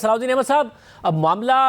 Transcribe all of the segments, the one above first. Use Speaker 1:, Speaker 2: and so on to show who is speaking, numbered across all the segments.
Speaker 1: सलाउद्दीन अहमद साहब, अब मामला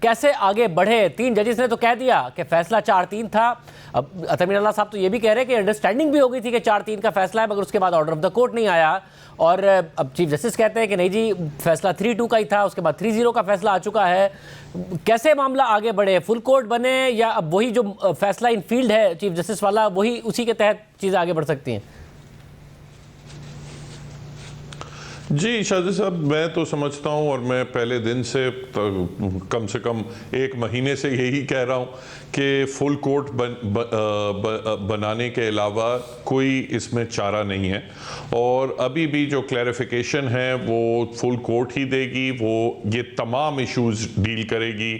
Speaker 1: कैसे आगे बढ़े? 3 जजेस ने तो कह दिया कि फैसला 4-3 था। अब अतर मीर अल्लाह साहब तो ये भी कह रहे हैं कि अंडरस्टैंडिंग भी हो गई थी कि 4-3 का फैसला है, मगर उसके बाद ऑर्डर ऑफ द कोर्ट नहीं आया। और अब चीफ जस्टिस कहते हैं कि नहीं जी, फैसला 3-2 का ही था, उसके बाद 3-0 का फैसला आ चुका है। कैसे मामला आगे बढ़े? फुल कोर्ट बने या अब वही जो फैसला इन फील्ड है चीफ जस्टिस वाला, वही उसी के तहत चीज़ें आगे बढ़ सकती हैं?
Speaker 2: जी शादी साहब, मैं तो समझता हूँ और मैं पहले दिन से कम से कम 1 महीने से यही कह रहा हूँ कि फुल कोर्ट बनाने के अलावा कोई इसमें चारा नहीं है। और अभी भी जो क्लैरिफिकेशन है वो फुल कोर्ट ही देगी। वो ये तमाम इश्यूज डील करेगी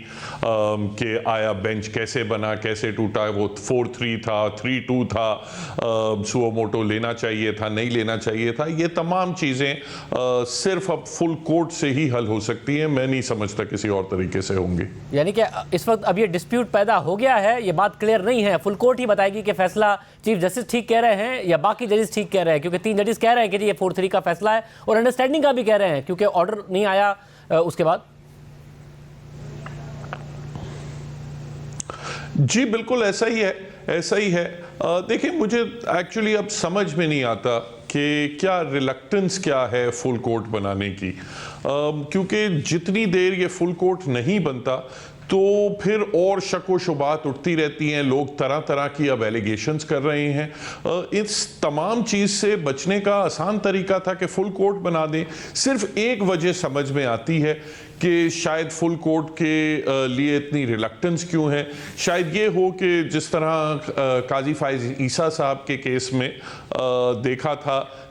Speaker 2: कि आया बेंच कैसे बना, कैसे टूटा, वो 4-3 था, 3-2 था, सुओ मोटो लेना चाहिए था, नहीं लेना चाहिए था। ये तमाम चीज़ें सिर्फ अब फुल कोर्ट से ही हल हो सकती है। मैं नहीं समझता किसी और तरीके से होंगी।
Speaker 1: यानी कि इस वक्त अब ये डिस्प्यूट पैदा हो गया है, ये बात क्लियर नहीं है। फुल कोर्ट ही बताएगी कि फैसला चीफ जस्टिस ठीक कह रहे हैं या बाकी जजेस ठीक कह रहे हैं, क्योंकि 3 जजेस कह रहे हैं कि जी ये 4-3 का फैसला है, और अंडरस्टैंडिंग का भी कह रहे हैं क्योंकि ऑर्डर नहीं आया उसके बाद।
Speaker 2: जी बिल्कुल ऐसा ही है, ऐसा ही है। देखिए, मुझे एक्चुअली अब समझ में नहीं आता कि क्या रिलक्टेंस क्या है फुल कोर्ट बनाने की, क्योंकि जितनी देर ये फुल कोर्ट नहीं बनता तो फिर और शक व शुबात उठती रहती हैं। लोग तरह तरह की अब एलिगेशंस कर रहे हैं। इस तमाम चीज़ से बचने का आसान तरीका था कि फुल कोर्ट बना दें। सिर्फ एक वजह समझ में आती है कि शायद फुल कोर्ट के लिए इतनी रिलक्टेंस क्यों है। शायद ये हो कि जिस तरह काजी फाइज ईसा साहब के केस में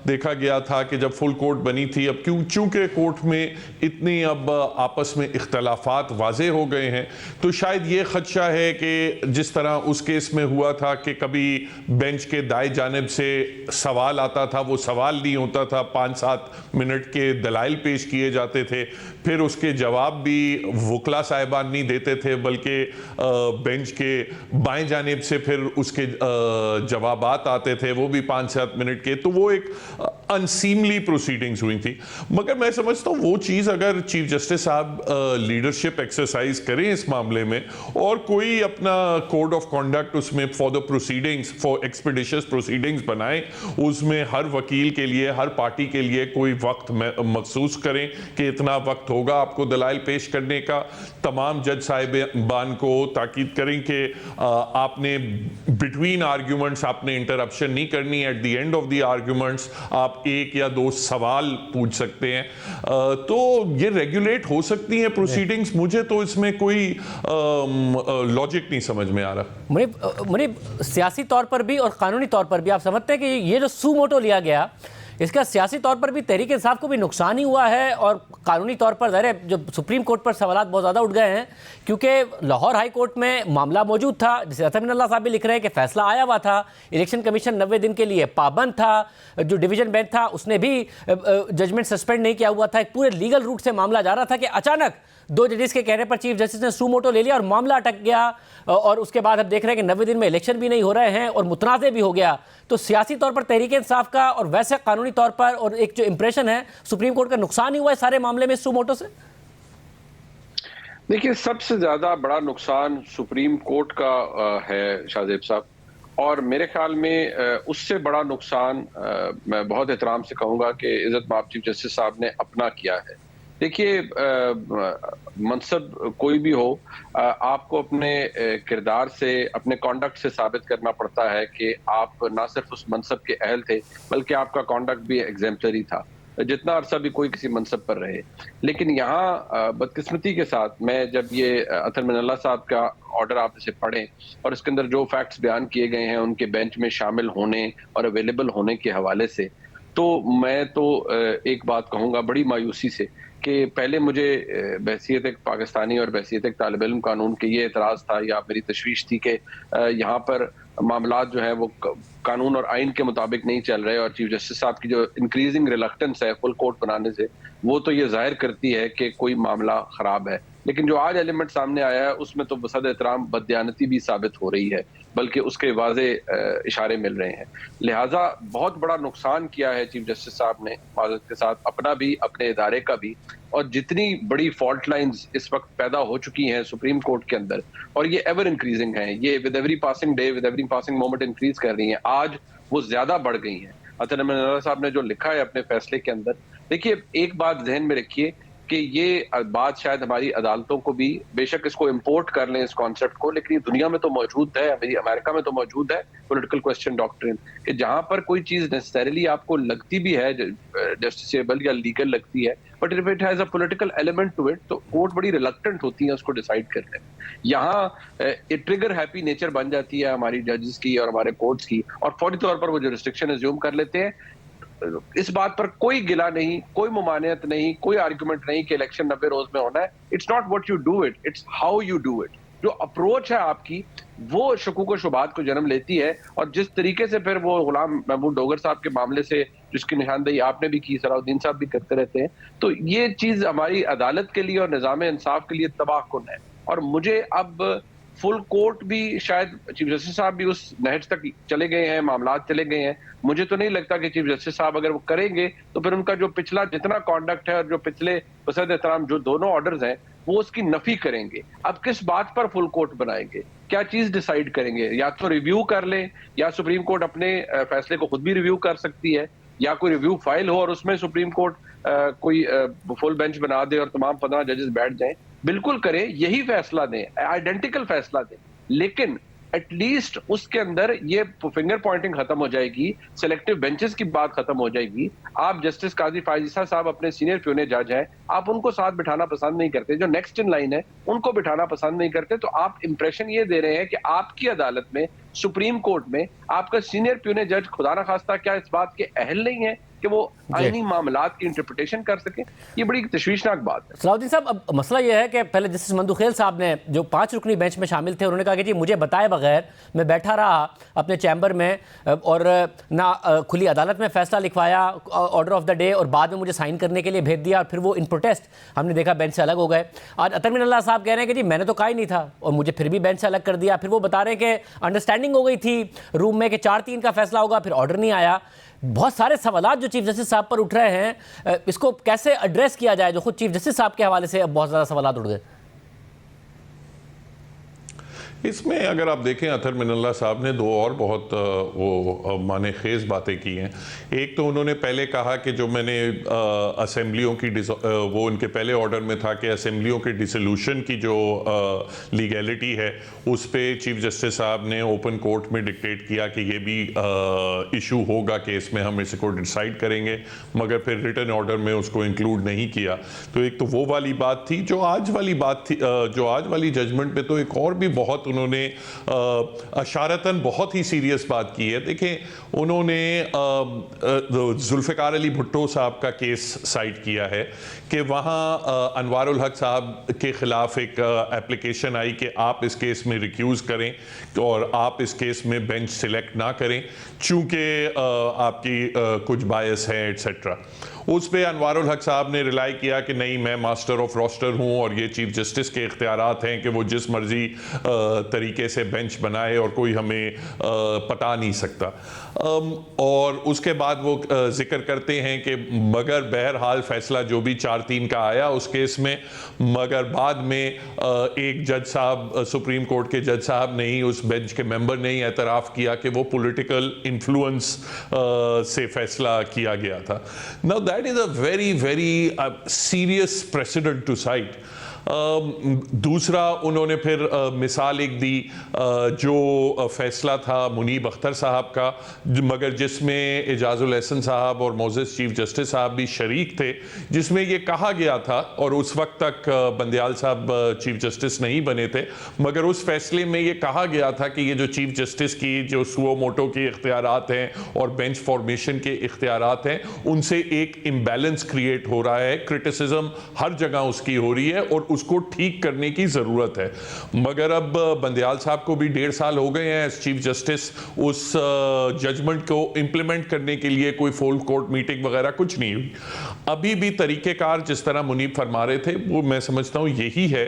Speaker 2: देखा गया था कि जब फुल कोर्ट बनी थी, अब चूंकि कोर्ट में इतनी अब आपस में इख्तलाफात वाजे हो गए हैं, तो शायद ये खदशा है कि जिस तरह उस केस में हुआ था कि कभी बेंच के दाएं जानिब से सवाल आता था, वो सवाल नहीं होता था, 5-7 मिनट के दलाइल पेश किए जाते थे, फिर उसके जवाब भी वकला साहिबान नहीं देते थे, बल्कि बेंच के बाएं जानिब से फिर उसके जवाबात आते थे, वो भी 5-7 मिनट के। तो वो एक अनसीमली प्रोसीडिंग्स हुई थी। मगर मैं समझता हूँ वो चीज़ अगर chief justice Sahab leadership exercise करें इस मामले में और कोई अपना कोड ऑफ कॉन्डक्ट उसमें for the proceedings, for expeditious proceedings बनाएं, उसमें हर वकील के लिए, हर पार्टी के लिए कोई वक्त मखसूस करें कि इतना वक्त होगा आपको दलाइल पेश करने का। तमाम जज साहिबान को ताकीद करें कि आपने बिटवीन आर्ग्यूमेंट्स आपने इंटरप्शन नहीं करनी। At the end of the arguments आप 1 या 2 सवाल पूछ सकते हैं। तो ये रेगुलेट हो सकती हैं प्रोसीडिंग्स। मुझे तो इसमें कोई लॉजिक नहीं समझ में आ रहा।
Speaker 1: मुनीब, सियासी तौर पर भी और कानूनी तौर पर भी आप समझते हैं कि ये जो सू मोटो लिया गया, इसका सियासी तौर पर भी तहरीक इंसाफ को भी नुकसान ही हुआ है, और कानूनी तौर पर ज़ाहिर है जो सुप्रीम कोर्ट पर सवालात बहुत ज़्यादा उठ गए हैं, क्योंकि लाहौर हाई कोर्ट में मामला मौजूद था, जिसे अतर मीर अल्लाह साहब भी लिख रहे हैं कि फैसला आया हुआ था, इलेक्शन कमीशन 90 दिन के लिए पाबंद था, जो डिवीजन बेंच था उसने भी जजमेंट सस्पेंड नहीं किया हुआ था, एक पूरे लीगल रूट से मामला जा रहा था कि अचानक 2 जजेस के कहने पर चीफ जस्टिस ने सू मोटो ले लिया और मामला अटक गया। और उसके बाद हम देख रहे हैं कि 90 दिन में इलेक्शन भी नहीं हो रहे हैं और मुतनाज़े भी हो गया। तो सियासी तौर पर तहरीक इंसाफ का और वैसे कानूनी तौर पर और एक जो इंप्रेशन है सुप्रीम कोर्ट का, नुकसान ही हुआ है सारे मामले में सू मोटो से।
Speaker 3: देखिए, सबसे ज्यादा बड़ा नुकसान सुप्रीम कोर्ट का है शाहजेब साहब, और मेरे ख्याल में उससे बड़ा नुकसान मैं बहुत एहतराम से कहूंगा कि इज्जत माब चीफ जस्टिस साहब ने अपना किया है। देखिए, मनसब कोई भी हो, आपको अपने किरदार से, अपने कॉन्डक्ट से साबित करना पड़ता है कि आप ना सिर्फ उस मनसब के अहल थे, बल्कि आपका कॉन्डक्ट भी एग्जेम्पलरी था, जितना अरसा भी कोई किसी मनसब पर रहे। लेकिन यहाँ बदकिस्मती के साथ, मैं जब ये अतर मीर अल्लाह साहब का ऑर्डर आप इसे पढ़ें और इसके अंदर जो फैक्ट्स बयान किए गए हैं उनके बेंच में शामिल होने और अवेलेबल होने के हवाले से, तो मैं तो एक बात कहूँगा बड़ी मायूसी से कि पहले मुझे बहसीत एक पाकिस्तानी और बहसीत एक तालिब इल्म कानून के ये एतराज़ था या मेरी तशवीश थी कि यहाँ पर मामलात जो है वो कानून और आइन के मुताबिक नहीं चल रहे, और चीफ जस्टिस साहब की जो इंक्रीजिंग रिलक्टेंस है फुल कोर्ट बनाने से, वो तो ये जाहिर करती है कि कोई मामला खराब है। लेकिन जो आज एलिमेंट सामने आया है उसमें तो बसद एहतराम बदयानती भी साबित हो रही है, बल्कि उसके वाजे इशारे मिल रहे हैं। लिहाजा बहुत बड़ा नुकसान किया है चीफ जस्टिस साहब ने माजरत के साथ, अपना भी, अपने इदारे का भी। और जितनी बड़ी फॉल्ट लाइंस इस वक्त पैदा हो चुकी हैं सुप्रीम कोर्ट के अंदर, और ये एवर इंक्रीजिंग हैं, ये with every passing day, with every passing moment increase कर रही हैं, आज वो ज्यादा बढ़ गई हैं। अतर अमीनुल्लाह साहब ने जो लिखा है अपने फैसले के अंदर, देखिए एक बात जहन में रखिए कि ये बात शायद हमारी अदालतों को भी, बेशक इसको इंपोर्ट कर लें इस कॉन्सेप्ट को, लेकिन ये दुनिया में तो मौजूद है, अमेरिका में तो मौजूद है पॉलिटिकल क्वेश्चन डॉक्ट्रिन, कि जहां पर कोई चीज नेसेसरीली आपको लगती भी है जस्टिसेबल या लीगल लगती है, but if it has a political element to it, तो कोर्ट बड़ी रिलक्टेंट होती है उसको डिसाइड करने में। यहाँ ट्रिगर हैप्पी नेचर बन जाती है हमारी जजेस की और हमारे कोर्ट्स की, और फौरी तौर पर वो जो रिस्ट्रिक्शन एज्यूम कर लेते हैं। इस बात पर कोई गिला नहीं, कोई मुमानियत नहीं, कोई आर्गुमेंट नहीं कि इलेक्शन 90 रोज में होना है। It's not what you do it, it's how you do it. जो अप्रोच है आपकी, वो शकूक व शुबात को जन्म लेती है। और जिस तरीके से फिर वो गुलाम महमूद डोगर साहब के मामले से जिसकी निशानदेही आपने भी की, सलाउद्दीन साहब भी करते रहते हैं, तो ये चीज हमारी अदालत के लिए और निजाम इंसाफ के लिए तबाहकुन है। और मुझे अब फुल कोर्ट भी, शायद चीफ जस्टिस साहब भी उस नहज तक चले गए हैं, मामलात चले गए हैं। मुझे तो नहीं लगता कि चीफ जस्टिस साहब अगर वो करेंगे तो फिर उनका जो पिछला जितना कॉन्डक्ट है और जो पिछले बसद एहतराम जो दोनों ऑर्डर्स हैं, वो उसकी नफी करेंगे। अब किस बात पर फुल कोर्ट बनाएंगे, क्या चीज डिसाइड करेंगे? या तो रिव्यू कर लें, या सुप्रीम कोर्ट अपने फैसले को खुद भी रिव्यू कर सकती है, या कोई रिव्यू फाइल हो और उसमें सुप्रीम कोर्ट कोई फुल बेंच बना दे और तमाम 15 जजेस बैठ जाएं। बिल्कुल करें, यही फैसला दें, आइडेंटिकल फैसला दें, लेकिन एटलीस्ट उसके अंदर ये फिंगर पॉइंटिंग खत्म हो जाएगी, सिलेक्टिव बेंचेस की बात खत्म हो जाएगी। आप जस्टिस काजी फायजीसा साहब अपने सीनियर प्यूने जज हैं, आप उनको साथ बिठाना पसंद नहीं करते, जो नेक्स्ट इन लाइन है उनको बिठाना पसंद नहीं करते, तो आप इंप्रेशन ये दे रहे हैं कि आपकी अदालत में, सुप्रीम कोर्ट में, आपका सीनियर प्यूने जज खुदा ना खास्ता क्या इस बात के अहल नहीं है कि वो आईनी मामलात की इंटरप्रिटेशन कर सके। ये बड़ी तशवीशनाक बात है।
Speaker 1: सलाउद्दीन साहब, अब मसला ये है कि पहले जस्टिस मंदुखेल साहब ने, जो 5 रुकनी बेंच में शामिल थे, उन्होंने कहा कि जी मुझे बताए बगैर मैं बैठा रहा अपने चैम्बर में और ना खुली अदालत में फैसला लिखवाया ऑर्डर ऑफ द डे, और बाद में मुझे साइन करने के लिए भेज दिया, और फिर वो इन प्रोटेस्ट हमने देखा बेंच से अलग हो गए। आज अतर अमीनुल्लाह साहब कह रहे हैं कि जी मैंने तो कहा ही नहीं था और मुझे फिर भी बेंच से अलग कर दिया। फिर वो बता रहे हैं कि अंडरस्टैंडिंग हो गई थी रूम में कि 4-3 का फैसला होगा, फिर ऑर्डर नहीं आया। बहुत सारे सवालात जो चीफ जस्टिस साहब पर उठ रहे हैं, इसको कैसे एड्रेस किया जाए, जो खुद चीफ जस्टिस साहब के हवाले से अब बहुत ज़्यादा सवालात उठ गए?
Speaker 2: इसमें अगर आप देखें, अतर अमीनुल्लाह साहब ने 2 और बहुत वो माने खेज बातें की हैं। एक तो उन्होंने पहले कहा कि जो मैंने असेंबलियों की, वो उनके पहले ऑर्डर में था कि असेंबलियों के डिसोल्यूशन की जो लीगैलिटी है, उस पर चीफ जस्टिस साहब ने ओपन कोर्ट में डिक्टेट किया कि ये भी इशू होगा केस में, हम इसको डिसाइड करेंगे, मगर फिर रिटन ऑर्डर में उसको इंक्लूड नहीं किया। तो एक तो वो वाली बात थी। जो आज वाली बात थी, जो आज वाली जजमेंट पे तो एक और भी बहुत उन्होंने अशारतन बहुत ही सीरियस बात की है। देखें, उन्होंने जुल्फ़िकार अली भुट्टो साहब का केस साइट किया है कि वहाँ अनवारुल हक साहब के ख़िलाफ़ एक एप्लीकेशन आई कि आप इस केस में रिक्यूज़ करें और आप इस केस में बेंच सिलेक्ट ना करें चूँकि आपकी कुछ बायस है एट्सेट्रा। उस पर अनवारुल हक साहब ने रिलाई किया कि नहीं, मैं मास्टर ऑफ रोस्टर हूँ और ये चीफ जस्टिस के इख्तियारात हैं कि वो जिस मर्जी तरीके से बेंच बनाए और कोई हमें पता नहीं सकता। और उसके बाद वो जिक्र करते हैं कि मगर बहरहाल फैसला जो भी 4-3 का आया उस केस में, मगर बाद में एक जज साहब, सुप्रीम कोर्ट के जज साहब ने ही, उस बेंच के मेंबर ने ही एतराफ़ किया कि वो पॉलिटिकल इन्फ्लुएंस से फैसला किया गया था। Now that is a very very serious precedent to cite. दूसरा उन्होंने फिर मिसाल एक दी, जो फैसला था मुनीब अख्तर साहब का, मगर जिसमें एजाजुल एहसन साहब और मोअज़्ज़ज़ चीफ जस्टिस साहब भी शरीक थे, जिसमें ये कहा गया था, और उस वक्त तक बंदयाल साहब चीफ जस्टिस नहीं बने थे, मगर उस फैसले में ये कहा गया था कि ये जो चीफ जस्टिस की जो सुओ मोटो के इख्तियारात हैं और बेंच फॉर्मेशन के इख्तियारात हैं, उनसे एक इम्बैलेंस क्रिएट हो रहा है, क्रिटिसिज्म हर जगह उसकी हो रही है और उसको ठीक करने की ज़रूरत है। मगर अब बंदयाल साहब को भी 1.5 साल हो गए हैं एज चीफ जस्टिस, उस जजमेंट को इम्प्लीमेंट करने के लिए कोई फुल कोर्ट मीटिंग वगैरह कुछ नहीं हुई। अभी भी तरीक़ेकार जिस तरह मुनीब फरमा रहे थे वो मैं समझता हूँ यही है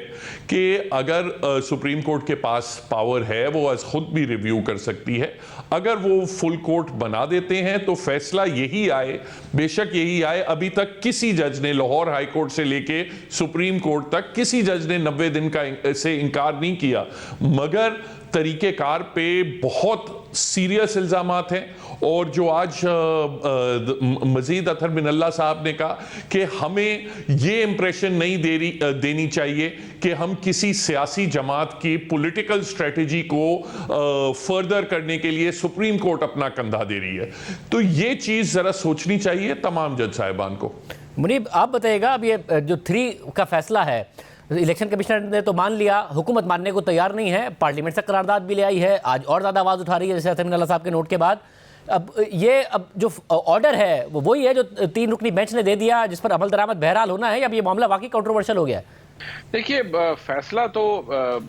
Speaker 2: कि अगर सुप्रीम कोर्ट के पास पावर है वो आज खुद भी रिव्यू कर सकती है। अगर वो फुल कोर्ट बना देते हैं तो फैसला यही आए, बेशक यही आए। अभी तक किसी जज ने, लाहौर हाई कोर्ट से लेके सुप्रीम कोर्ट तक, किसी जज ने 90 दिन का से इनकार नहीं किया, मगर तरीक़ेकार पे बहुत सीरियस इल्ज़ामात हैं। और जो आज मजीद अतहर बिन अल्लाह साहब ने कहा कि हमें ये इंप्रेशन नहीं देनी चाहिए कि हम किसी सियासी जमात की पॉलिटिकल स्ट्रेटजी को फर्दर करने के लिए सुप्रीम कोर्ट अपना कंधा दे रही है, तो ये चीज़ ज़रा सोचनी चाहिए तमाम जज साहिबान को।
Speaker 1: मुनीब, आप बताइएगा, अब ये जो 3 का फैसला है, इलेक्शन कमिश्नर ने तो मान लिया, हुकूमत मानने को तैयार नहीं है, पार्लियामेंट से करारदाद भी ले आई है, आज और ज़्यादा आवाज़ उठा रही है जैसे अतहर बिन अल्लाह साहब के नोट के बाद। अब जो ऑर्डर है वो वही है जो 3 रुकनी बेंच ने दे दिया, जिस पर अमल दरामद बहरहाल होना है, या अब ये मामला वाकई कंट्रोवर्शियल हो गया है?
Speaker 3: देखिए, फैसला तो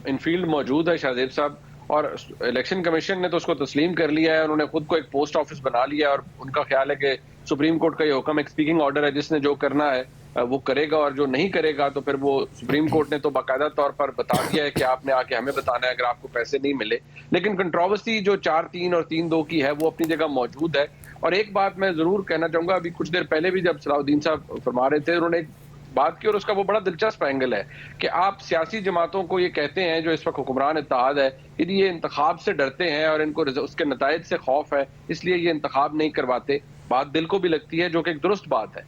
Speaker 3: इनफील्ड मौजूद है शाहजेब साहब, और इलेक्शन कमीशन ने तो उसको तस्लीम कर लिया है। उन्होंने खुद को एक पोस्ट ऑफिस बना लिया और उनका ख्याल है कि सुप्रीम कोर्ट का ये हुक्म एक स्पीकिंग ऑर्डर है, जिसने जो करना है वो करेगा, और जो नहीं करेगा तो फिर वो सुप्रीम कोर्ट ने तो बाकायदा तौर पर बता दिया है कि आपने आके हमें बताना है अगर आपको पैसे नहीं मिले। लेकिन कंट्रोवर्सी जो 4-3 और 3-2 की है वो अपनी जगह मौजूद है। और एक बात मैं जरूर कहना चाहूंगा, अभी कुछ देर पहले भी जब सलाउद्दीन साहब फरमा रहे थे, उन्होंने एक बात की और उसका वो बड़ा दिलचस्प एंगल है कि आप सियासी जमातों को ये कहते हैं जो इस वक्त हुक्मरान इत्तेहाद है, यदि ये इंतखाब से डरते हैं और इनको उसके नताइज से खौफ है, इसलिए ये इंतखाब नहीं करवाते। बात दिल को भी लगती है, जो कि एक दुरुस्त बात है।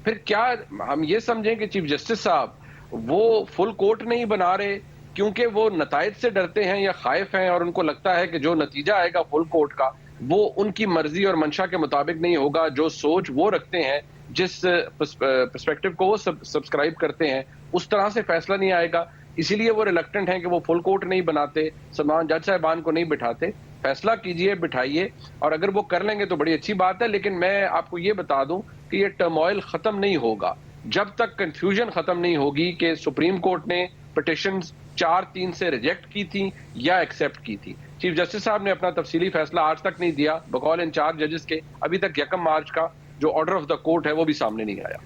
Speaker 3: फिर क्या हम ये समझें कि चीफ जस्टिस साहब वो फुल कोर्ट नहीं बना रहे क्योंकि वो नताइज से डरते हैं या खाइफ हैं, और उनको लगता है कि जो नतीजा आएगा फुल कोर्ट का वो उनकी मर्जी और मंशा के मुताबिक नहीं होगा, जो सोच वो रखते हैं, जिस पर्सपेक्टिव को वो सब्सक्राइब करते हैं, उस तरह से फैसला नहीं आएगा, इसीलिए वो रिलक्टेंट हैं कि वो फुल कोर्ट नहीं बनाते, समान जज साहिबान को नहीं बिठाते। फैसला कीजिए, बिठाइए, और अगर वो कर लेंगे तो बड़ी अच्छी बात है। लेकिन मैं आपको ये बता दूं कि ये टर्मोइल खत्म नहीं होगा जब तक कंफ्यूजन खत्म नहीं होगी कि सुप्रीम कोर्ट ने पिटिशंस 4-3 से रिजेक्ट की थी या एक्सेप्ट की थी। चीफ जस्टिस साहब ने अपना तफसीली फैसला आज तक नहीं दिया बकौल इंचार्ज जजेस के। अभी तक 1 मार्च का जो ऑर्डर ऑफ द कोर्ट है वो भी सामने नहीं आया।